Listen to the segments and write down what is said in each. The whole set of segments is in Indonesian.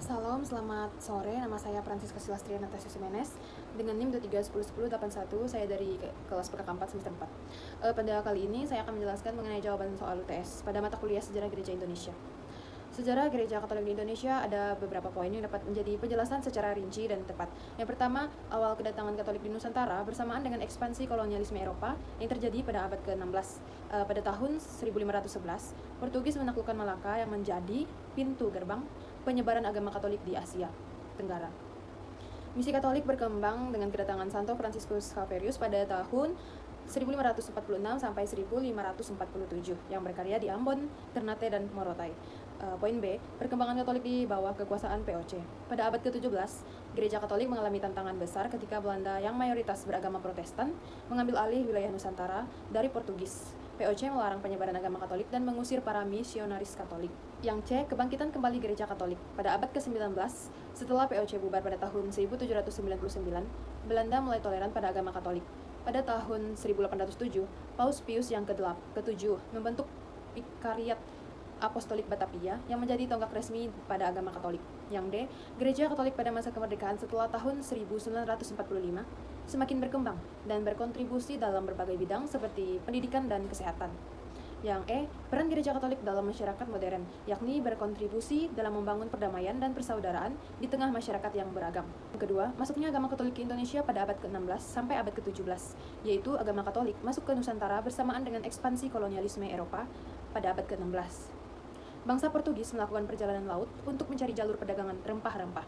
Salam, selamat sore. Nama saya Francisca Silastria Natasha Jimenez dengan NIM 23101081. Saya dari kelas PKK 4 semester 4. Pada kali ini saya akan menjelaskan mengenai jawaban soal UTS pada mata kuliah Sejarah Gereja Indonesia. Sejarah Gereja Katolik di Indonesia ada beberapa poin yang dapat menjadi penjelasan secara rinci dan tepat. Yang pertama, awal kedatangan Katolik di Nusantara bersamaan dengan ekspansi kolonialisme Eropa yang terjadi pada abad ke-16. Pada tahun 1511, Portugis menaklukkan Malaka yang menjadi pintu gerbang penyebaran agama Katolik di Asia Tenggara. Misi Katolik berkembang dengan kedatangan Santo Franciscus Xaverius pada tahun 1546 sampai 1547 yang berkarya di Ambon, Ternate, dan Morotai. Poin B, perkembangan Katolik di bawah kekuasaan POC. Pada abad ke-17, Gereja Katolik mengalami tantangan besar ketika Belanda yang mayoritas beragama Protestan mengambil alih wilayah Nusantara dari Portugis. POC melarang penyebaran agama Katolik dan mengusir para misionaris Katolik. Yang C, kebangkitan kembali Gereja Katolik. Pada abad ke-19, setelah POC bubar pada tahun 1799, Belanda mulai toleran pada agama Katolik. Pada tahun 1807, Paus Pius yang ke-7 membentuk Vikariat Apostolik Batavia yang menjadi tonggak resmi pada agama Katolik. Yang D, Gereja Katolik pada masa kemerdekaan setelah tahun 1945 semakin berkembang dan berkontribusi dalam berbagai bidang seperti pendidikan dan kesehatan. Yang E, peran Gereja Katolik dalam masyarakat modern, yakni berkontribusi dalam membangun perdamaian dan persaudaraan di tengah masyarakat yang beragam. Yang kedua, masuknya agama Katolik ke Indonesia pada abad ke-16 sampai abad ke-17, yaitu agama Katolik masuk ke Nusantara bersamaan dengan ekspansi kolonialisme Eropa pada abad ke-16. Bangsa Portugis melakukan perjalanan laut untuk mencari jalur perdagangan rempah-rempah.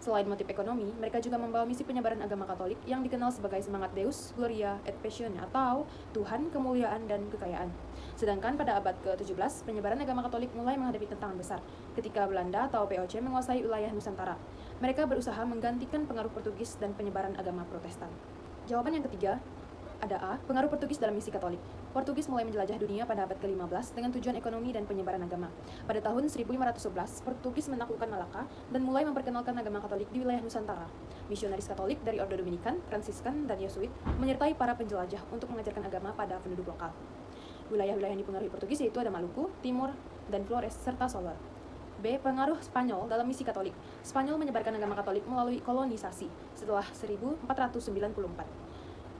Selain motif ekonomi, mereka juga membawa misi penyebaran agama Katolik yang dikenal sebagai semangat Deus, Gloria et Passion atau Tuhan, kemuliaan, dan kekayaan. Sedangkan pada abad ke-17, penyebaran agama Katolik mulai menghadapi tantangan besar ketika Belanda atau POC menguasai wilayah Nusantara. Mereka berusaha menggantikan pengaruh Portugis dan penyebaran agama Protestan. Jawaban yang ketiga ada A, pengaruh Portugis dalam misi Katolik. Portugis mulai menjelajah dunia pada abad ke-15 dengan tujuan ekonomi dan penyebaran agama. Pada tahun 1511, Portugis menaklukkan Malaka dan mulai memperkenalkan agama Katolik di wilayah Nusantara. Misionaris Katolik dari Ordo Dominikan, Fransiskan, dan Yesuit menyertai para penjelajah untuk mengajarkan agama pada penduduk lokal. Wilayah-wilayah yang dipengaruhi Portugis yaitu ada Maluku, Timur, dan Flores, serta Solor. B. Pengaruh Spanyol dalam misi Katolik. Spanyol menyebarkan agama Katolik melalui kolonisasi setelah 1494.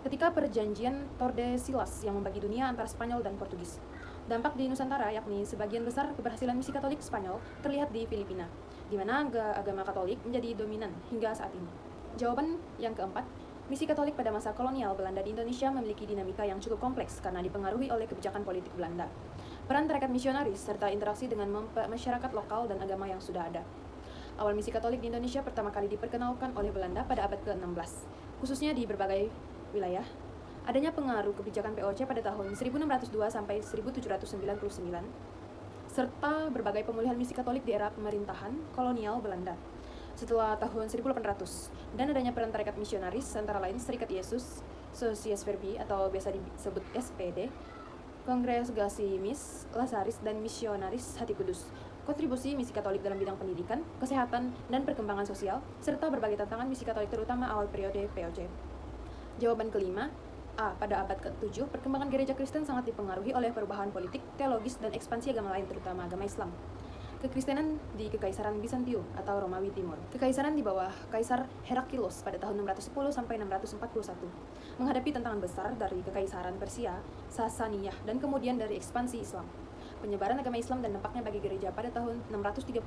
Ketika perjanjian Tordesillas yang membagi dunia antara Spanyol dan Portugis. Dampak di Nusantara, yakni sebagian besar keberhasilan misi Katolik Spanyol terlihat di Filipina, di mana agama Katolik menjadi dominan hingga saat ini. Jawaban yang keempat, misi Katolik pada masa kolonial Belanda di Indonesia memiliki dinamika yang cukup kompleks karena dipengaruhi oleh kebijakan politik Belanda, peran tarekat misionaris, serta interaksi dengan masyarakat lokal dan agama yang sudah ada. Awal misi Katolik di Indonesia pertama kali diperkenalkan oleh Belanda pada abad ke-16, khususnya di berbagai wilayah. Adanya pengaruh kebijakan POC pada tahun 1602 sampai 1799, serta berbagai pemulihan misi Katolik di era pemerintahan kolonial Belanda setelah tahun 1800, dan adanya peran tarekat misionaris antara lain Serikat Yesus, Socias Verbi atau biasa disebut SPD, Kongregasi Mis, Lasaris, dan Misionaris Hati Kudus. Kontribusi misi Katolik dalam bidang pendidikan, kesehatan, dan perkembangan sosial, serta berbagai tantangan misi Katolik terutama awal periode POC. Jawaban kelima, A. Pada abad ke-7, perkembangan gereja Kristen sangat dipengaruhi oleh perubahan politik, teologis, dan ekspansi agama lain, terutama agama Islam. Kekristenan di Kekaisaran Bizantium atau Romawi Timur. Kekaisaran di bawah Kaisar Heraklius pada tahun 610 sampai 641 menghadapi tantangan besar dari Kekaisaran Persia, Sasaniyah, dan kemudian dari ekspansi Islam. Penyebaran agama Islam dan dampaknya bagi gereja pada tahun 632,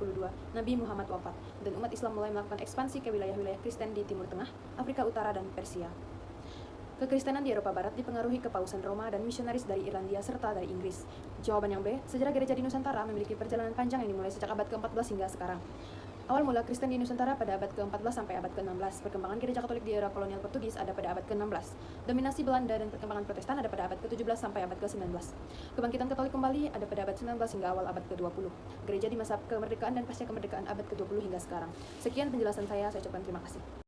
Nabi Muhammad wafat, dan umat Islam mulai melakukan ekspansi ke wilayah-wilayah Kristen di Timur Tengah, Afrika Utara, dan Persia. Kekristenan di Eropa Barat dipengaruhi kepausan Roma dan misionaris dari Irlandia serta dari Inggris. Jawaban yang B, sejarah gereja di Nusantara memiliki perjalanan panjang yang dimulai sejak abad ke-14 hingga sekarang. Awal mula Kristen di Nusantara pada abad ke-14 sampai abad ke-16. Perkembangan gereja Katolik di era kolonial Portugis ada pada abad ke-16. Dominasi Belanda dan perkembangan Protestan ada pada abad ke-17 sampai abad ke-19. Kebangkitan Katolik kembali ada pada abad 19 hingga awal abad ke-20. Gereja di masa kemerdekaan dan pasca kemerdekaan abad ke-20 hingga sekarang. Sekian penjelasan saya ucapkan terima kasih.